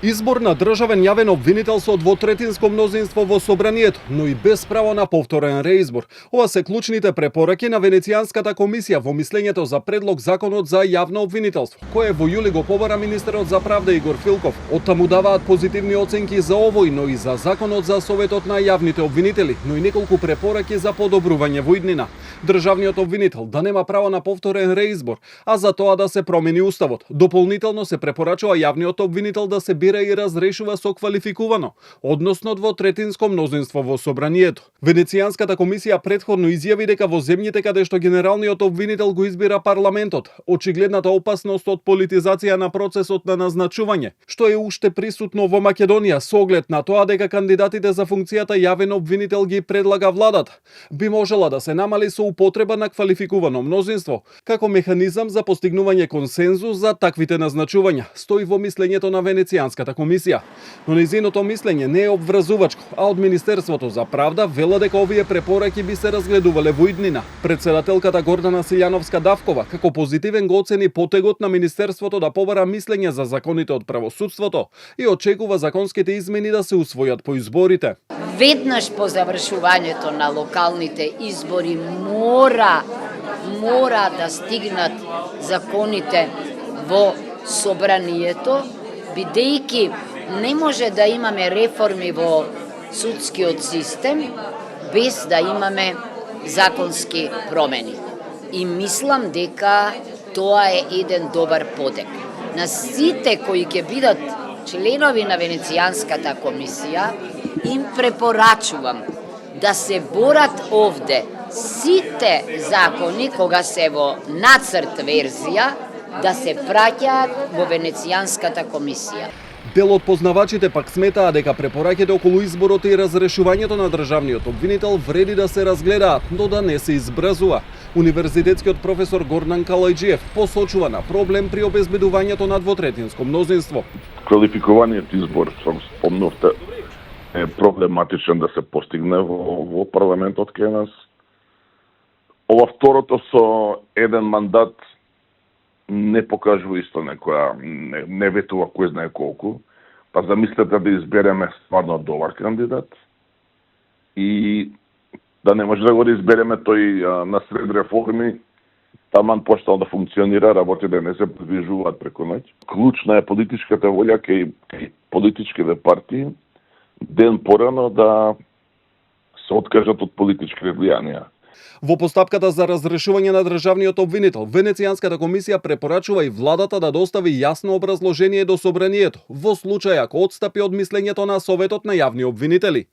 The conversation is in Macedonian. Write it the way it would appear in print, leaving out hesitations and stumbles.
Избор на државен јавен обвинител со двотретинско мнозинство во собранието, но и без право на повторен реизбор. Ова се клучните препораки на Венецијанската комисија во мислењето за предлог законот за јавно обвинителство, кое во јули го побара министерот за правда Игор Филков. Оттаму даваат позитивни оценки за овој, но и за законот за советот на јавните обвинители, но и неколку препораки за подобрување во иднина. Државниот обвинител да нема право на повторен реизбор, а за тоа да се промени уставот. Дополнително се препорачува јавниот обвинител да се бира и разрешува со квалификувано, односно двотретинско мнозинство во собранието. Венецијанската комисија претходно изјави дека во земјите каде што генералниот обвинител го избира парламентот, очигледната опасност од политизација на процесот на назначување, што е уште присутно во Македонија со оглед на тоа дека кандидатите за функцијата јавен обвинител ги предлага владата, би можела да се намали со употреба на квалификувано мнозинство, како механизам за постигнување консензус за таквите назначувања, стои во мислењето на Венецијанската комисија. Но нејзиното мислење не е обврзувачко, а од Министерството за правда вела дека овие препораки би се разгледувале во иднина. Председателката Гордана Силјановска-Давкова како позитивен го оцени потегот на Министерството да побара мислење за законите од правосудството и очекува законските измени да се усвојат по изборите. Веднаш по завршувањето на локалните избори мора да стигнат законите во собранието, бидејќи не може да имаме реформи во судскиот систем без да имаме законски промени. И мислам дека тоа е еден добар потек. На сите кои ќе бидат членови на Венецијанската комисија, им препорачувам да се борат овде сите закони кога се во нацрт верзија да се праќаат во Венецијанската комисија. Дел од познавачите пак сметаа дека препораките околу изборот и разрешувањето на државниот обвинител вреди да се разгледаат, но да не се избрзува. Универзитетскиот професор Гордан Калајџиев посочува на проблем при обезбедувањето на двотретинско мнозинство. Квалификуваниот избор, што спомнувте, е проблематичен да се постигне во парламентот кај нас. Ова второто со еден мандат не покажува исто некоја, не ветува кој знае колку, па замислете да избереме стварно добар кандидат и да не може да го избереме тој на сред реформи, таман почнал да функционира, работите не се подвижуваат преку ноќ. Клучна е политичката волја кај политичките партии ден порано да се откажат од политички влијанија. Во постапката за разрешување на државниот обвинител, Венецијанската комисија препорачува и владата да достави јасно образложение до собранието во случај ако отстапи од мислењето на Советот на јавни обвинители.